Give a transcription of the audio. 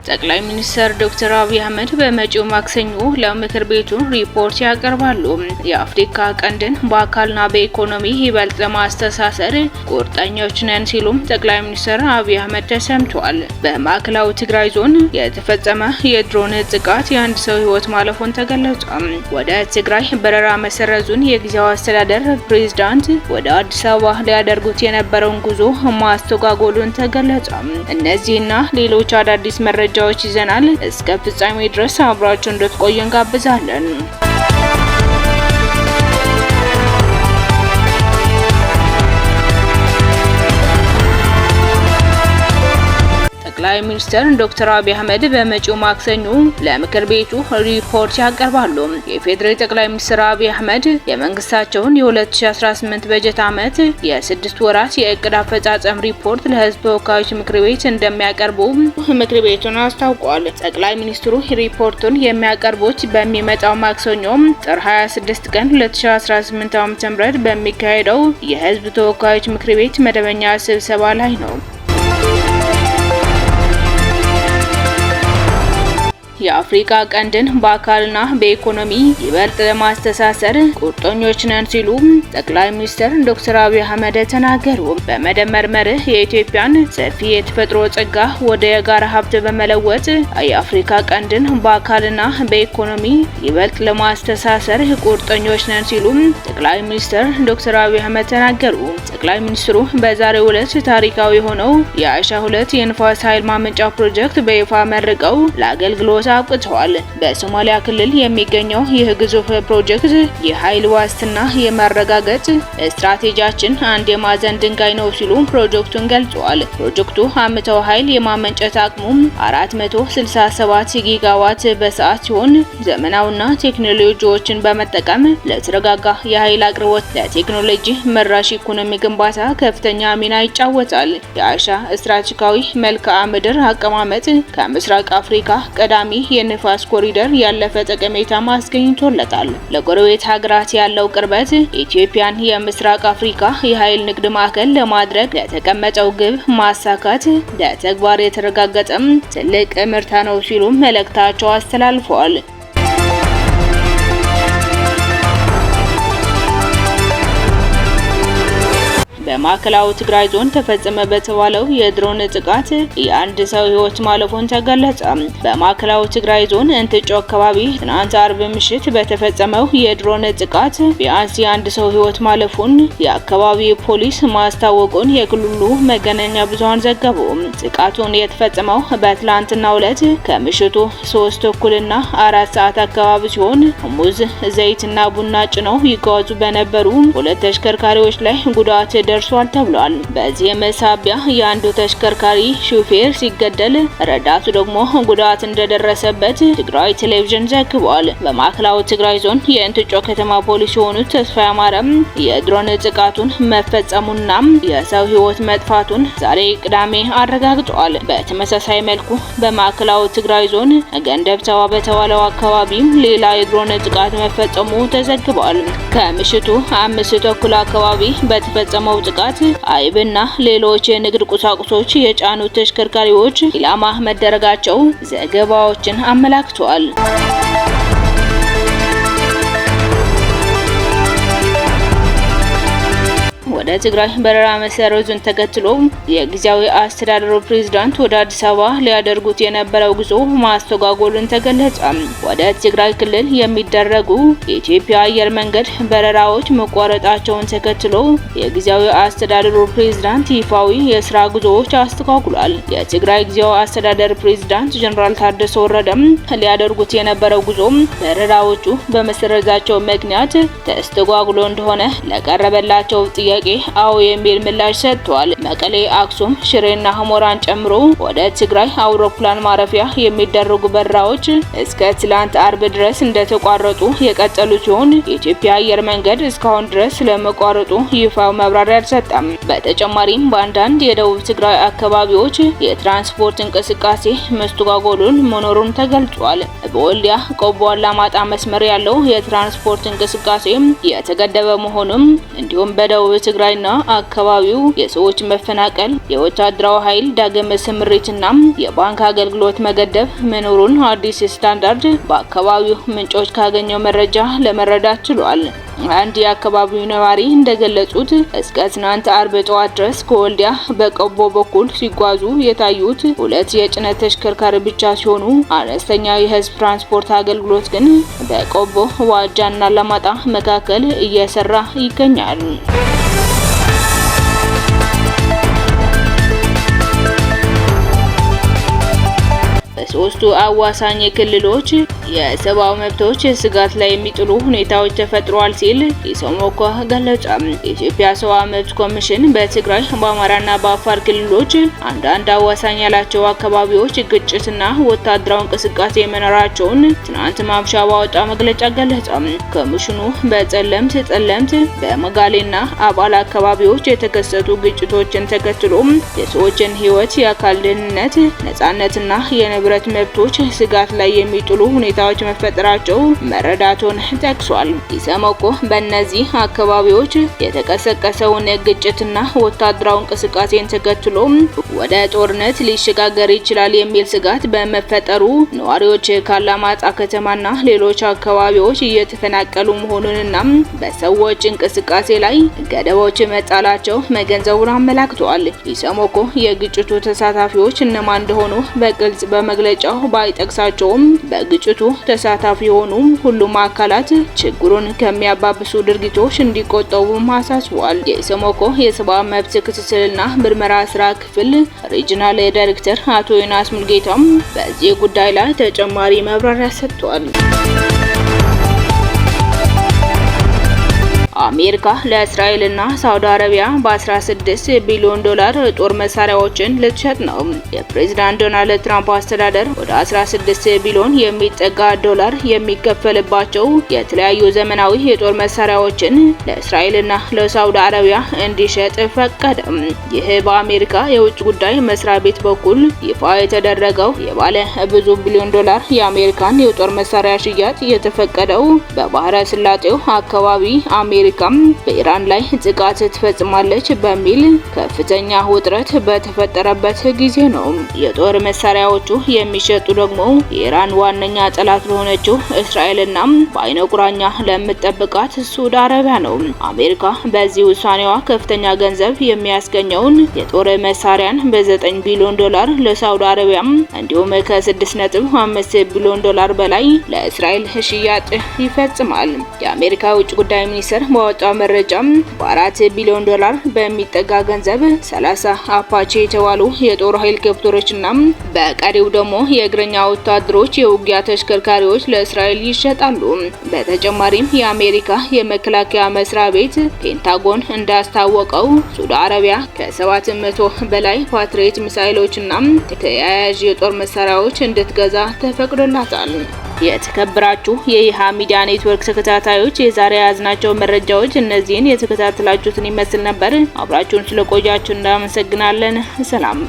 ጠቅላይ ሚኒስትር ዶክተር አብይ አህመድ በመጪው ማክሰኞ ለምክር ቤቱ ሪፖርት ያቀርባሉ። የአፍሪካ ቀንድን በአካልና በኢኮኖሚ ይበልጥ ለማስተሳሰር ቁርጠኞች ነን ሲሉም ጠቅላይ ሚኒስትር አብይ አህመድ ተሰምቷል። በማዕከላዊ ትግራይ ዞን የተፈጸመ የድሮን ጥቃት የአንድ ሰው ሕይወት ማለፉን ተገለጸ። ወደ ትግራይ በረራ መሰረዙን የጊዜያዊ አስተዳደር ፕሬዝዳንት ወደ አዲስ አበባ ሊያደርጉት የነበረውን ጉዞ ማስተጓጎሉን ተገለጸ። እነዚህና ሌሎች አዳዲስ መረጃዎች ይዘናል። እስከ ፍጻሜ ድረስ አብራችሁ እንድትቆዩ እንጋብዛለን። ጠቅላይ ሚኒስትር ዶክተር አብይ አህመድ በመጪው ማክሰኞ ለምክር ቤቱ ሪፖርት ያቀርባሉ። የፌዴራል ጠቅላይ ሚኒስትር አብይ አህመድ የመንግስታቸውን የ2018 በጀት ዓመት የ6 ወራት የእቅድ አፈጻጸም ሪፖርት ለሕዝብ ተወካዮች ምክር ቤት እንደሚያቀርቡ ምክር ቤቱን አስታውቋል። ጠቅላይ ሚኒስትሩ ሪፖርቱን የሚያቀርቡት በሚመጣው ማክሰኞ ጥር 26 ቀን 2018 ዓ.ም በሚካሄደው የሕዝብ ተወካዮች ምክር ቤት መደበኛ ስብሰባ ላይ ነው። የአፍሪካ ቀንድን በአካልና በኢኮኖሚ ይበልጥ ለማስተሳሰር ቁርጠኞች ነን ሲሉ ጠቅላይ ሚኒስትር ዶክተር አብይ አህመድ ተናገሩ። በመደመር መርህ የኢትዮጵያን ሰፊ የተፈጥሮ ጸጋ ወደ የጋራ ሀብት በመለወጥ የአፍሪካ ቀንድን በአካልና በኢኮኖሚ ይበልጥ ለማስተሳሰር ቁርጠኞች ነን ሲሉ ጠቅላይ ሚኒስትር ዶክተር አብይ አህመድ ተናገሩ። ጠቅላይ ሚኒስትሩ በዛሬው ዕለት ታሪካዊ የሆነው የአይሻ 2 የንፋስ ኃይል ማመንጫ ፕሮጀክት በይፋ መርቀው ለአገልግሎት አብቅተዋል። በሶማሊያ ክልል የሚገኘው ይህ ግዙፍ ፕሮጀክት የኃይል ዋስትና የማረጋገጥ ስትራቴጂያችን አንድ የማዕዘን ድንጋይ ነው ሲሉ ፕሮጀክቱን ገልጸዋል። ፕሮጀክቱ ዓመታዊ ኃይል የማመንጨት አቅሙ 467 ጊጋዋት በሰዓት ሲሆን ዘመናዊና ቴክኖሎጂዎችን በመጠቀም ለተረጋጋ የኃይል አቅርቦት ለቴክኖሎጂ መራሽ ኢኮኖሚ ግንባታ ከፍተኛ ሚና ይጫወታል። የአይሻ ስትራቴጂካዊ መልክዓ ምድር አቀማመጥ ከምስራቅ አፍሪካ ቀዳሚ የንፋስ ኮሪደር ያለፈ ጠቀሜታ ማስገኝቶለታል። ለጎረቤት ሀገራት ያለው ቅርበት ኢትዮጵያን የምስራቅ አፍሪካ የኃይል ንግድ ማዕከል ለማድረግ ለተቀመጠው ግብ ማሳካት በተግባር የተረጋገጠም ትልቅ ምርታ ነው ሲሉ መልእክታቸው አስተላልፈዋል። በማዕከላዊ ትግራይ ዞን ተፈጸመ በተባለው የድሮን ጥቃት የአንድ ሰው ሕይወት ማለፉን ተገለጸ። በማዕከላዊ ትግራይ ዞን እንትጮ አካባቢ ትናንት አርብ ምሽት በተፈጸመው የድሮን ጥቃት ቢያንስ የአንድ ሰው ሕይወት ማለፉን የአካባቢው ፖሊስ ማስታወቁን የክልሉ መገናኛ ብዙሃን ዘገቡ። ጥቃቱን የተፈጸመው በትላንትናው ዕለት ከምሽቱ 3:30 እና 4 ሰዓት አካባቢ ሲሆን ሙዝ፣ ዘይትና ቡና ጭነው ይጓዙ በነበሩ ሁለት ተሽከርካሪዎች ላይ ጉዳት ደርሷል ተብሏል። በዚህ መሳቢያ የአንዱ ተሽከርካሪ ሹፌር ሲገደል ረዳቱ ደግሞ ጉዳት እንደደረሰበት ትግራይ ቴሌቪዥን ዘግቧል። በማዕከላዊ ትግራይ ዞን የእንትጮ ከተማ ፖሊስ የሆኑት ተስፋ ያማረም የድሮን ጥቃቱን መፈጸሙና የሰው ሕይወት መጥፋቱን ዛሬ ቅዳሜ አረጋግጠዋል። በተመሳሳይ መልኩ በማዕከላዊ ትግራይ ዞን ገንደብተዋ በተባለው አካባቢ ሌላ የድሮን ጥቃት መፈጸሙ ተዘግቧል። ከምሽቱ 5:30 አካባቢ በተፈጸመው ጥቃት አይብና ሌሎች የንግድ ቁሳቁሶች የጫኑ ተሽከርካሪዎች ኢላማ መደረጋቸው ዘገባዎችን አመላክተዋል። ወደ ትግራይ በረራ መሰረዙን ተከትሎ የጊዜያዊ አስተዳደሩ ፕሬዝዳንት ወደ አዲስ አበባ ሊያደርጉት የነበረው ጉዞ ማስተጓጎሉን ተገለጸ። ወደ ትግራይ ክልል የሚደረጉ የኢትዮጵያ አየር መንገድ በረራዎች መቋረጣቸውን ተከትሎ የጊዜያዊ አስተዳደሩ ፕሬዝዳንት ይፋዊ የስራ ጉዞዎች አስተጓጉሏል። የትግራይ ጊዜያዊ አስተዳደር ፕሬዝዳንት ጀነራል ታደሰ ወረደም ሊያደርጉት የነበረው ጉዞ በረራዎቹ በመሰረዛቸው ምክንያት ተስተጓጉሎ እንደሆነ ለቀረበላቸው ጥያቄ አዎ የሚል ምላሽ ሰጥቷል። መቀሌ፣ አክሱም፣ ሽሬና ሁመራን ጨምሮ ወደ ትግራይ አውሮፕላን ማረፊያ የሚደረጉ በረራዎች እስከ ትላንት አርብ ድረስ እንደተቋረጡ የቀጠሉ ሲሆን የኢትዮጵያ አየር መንገድ እስካሁን ድረስ ስለመቋረጡ ይፋው ማብራሪያ አልሰጠም። በተጨማሪም በአንዳንድ የደቡብ ትግራይ አካባቢዎች የትራንስፖርት እንቅስቃሴ መስተጓጎሉን መኖሩን ተገልጿል። በወልዲያ ቆቦ አላማጣ መስመር ያለው የትራንስፖርት እንቅስቃሴ የተገደበ መሆኑም እንዲሁም በደቡብ ትግራይ ትግራይና አካባቢው የሰዎች መፈናቀል፣ የወታደራዊ ኃይል ዳግም ስምሪትና የባንክ አገልግሎት መገደብ መኖሩን አዲስ ስታንዳርድ በአካባቢው ምንጮች ካገኘው መረጃ ለመረዳት ችሏል። አንድ የአካባቢው ነዋሪ እንደገለጹት እስከ ትናንት አርብ ጠዋት ድረስ ከወልዲያ በቆቦ በኩል ሲጓዙ የታዩት 2 የጭነት ተሽከርካሪ ብቻ ሲሆኑ አነስተኛ የህዝብ ትራንስፖርት አገልግሎት ግን በቆቦ ዋጃና ለማጣ መካከል እየሰራ ይገኛል። በሶስቱ አዋሳኝ ክልሎች የሰብአዊ መብቶች ስጋት ላይ የሚጥሉ ሁኔታዎች ተፈጥሯል ሲል ኢሰመኮ ገለጸ። የኢትዮጵያ ሰብአዊ መብት ኮሚሽን በትግራይ በአማራና በአፋር ክልሎች አንዳንድ አዋሳኝ ያላቸው አካባቢዎች ግጭትና ወታደራዊ እንቅስቃሴ መኖራቸውን ትናንት ማምሻ ባወጣው መግለጫ ገለጸ። ኮሚሽኑ በጠለምት በመጋሌና አባላ አካባቢዎች የተከሰቱ ግጭቶችን ተከትሎ የሰዎችን ህይወት፣ የአካል ደህንነት፣ ነጻነትና የንብረት መብቶች ስጋት ላይ የሚጥሉ ሁኔታዎች መፈጠራቸው መረዳቱን ጠቅሷል። ኢሰመኮ በእነዚህ አካባቢዎች የተቀሰቀሰውን ግጭትና ወታደራዊ እንቅስቃሴን ተከትሎ ወደ ጦርነት ሊሸጋገር ይችላል የሚል ስጋት በመፈጠሩ ነዋሪዎች ካላማጣ ከተማና ሌሎች አካባቢዎች እየተፈናቀሉ መሆኑንና በሰዎች እንቅስቃሴ ላይ ገደቦች መጣላቸው መገንዘቡን አመላክቷል። ኢሰመኮ የግጭቱ ተሳታፊዎች እነማን እንደሆኑ በግልጽ በመግለጫው ባይጠቅሳቸውም በግጭቱ ተሳታፊ የሆኑ ሁሉም አካላት ችግሩን ከሚያባብሱ ድርጊቶች እንዲቆጠቡ አሳስቧል። የኢሰመኮ የሰብአዊ መብት ክትትልና ምርመራ ስራ ክፍል ሪጂናል ዳይሬክተር አቶ ዮናስ ሙልጌታም በዚህ ጉዳይ ላይ ተጨማሪ ማብራሪያ ሰጥቷል። አሜሪካ ለእስራኤልና ሳውዲ አረቢያ በ16 ቢሊዮን ዶላር ጦር መሳሪያዎችን ልትሸጥ ነው። የፕሬዝዳንት ዶናልድ ትራምፕ አስተዳደር ወደ 16 ቢሊዮን የሚጠጋ ዶላር የሚከፈልባቸው የተለያዩ ዘመናዊ የጦር መሳሪያዎችን ለእስራኤልና ለሳውዲ አረቢያ እንዲሸጥ ፈቀደ። ይህ በአሜሪካ የውጭ ጉዳይ መስሪያ ቤት በኩል ይፋ የተደረገው የባለ ብዙ ቢሊዮን ዶላር የአሜሪካን የጦር መሳሪያ ሽያጭ የተፈቀደው በባህረ ሰላጤው አካባቢ አሜሪካ በኢራን ላይ ጥቃት ትፈጽማለች በሚል ከፍተኛ ውጥረት በተፈጠረበት ጊዜ ነው። የጦር መሳሪያዎቹ የሚሸጡ ደግሞ የኢራን ዋነኛ ጠላት ለሆነችው እስራኤልና በአይነ ቁራኛ ለምትጠብቃት ሳውዲ አረቢያ ነው። አሜሪካ በዚህ ውሳኔዋ ከፍተኛ ገንዘብ የሚያስገኘውን የጦር መሳሪያን በ9 ቢሊዮን ዶላር ለሳውዲ አረቢያ እንዲሁም ከ6.5 ቢሊዮን ዶላር በላይ ለእስራኤል ሽያጭ ይፈጽማል። የአሜሪካ ውጭ ጉዳይ ሚኒስትር ባወጣው መረጃም በ4 ቢሊዮን ዶላር በሚጠጋ ገንዘብ 30 አፓቼ የተባሉ የጦር ሄሊኮፕተሮችና በቀሪው ደግሞ የእግረኛ ወታደሮች የውጊያ ተሽከርካሪዎች ለእስራኤል ይሸጣሉ። በተጨማሪም የአሜሪካ የመከላከያ መስሪያ ቤት ፔንታጎን እንዳስታወቀው ሳውዲ አረቢያ ከ700 በላይ ፓትሪዮት ሚሳይሎችና ተያያዥ የጦር መሳሪያዎች እንድትገዛ ተፈቅዶላታል። የተከበራችሁ የይሃ ሚዲያ ኔትወርክ ተከታታዮች የዛሬ ያዝናቸው መረጃዎች እነዚህን የተከታተላችሁትን ይመስል ነበር። አብራችሁን ስለቆያችሁ እናመሰግናለን። ሰላም።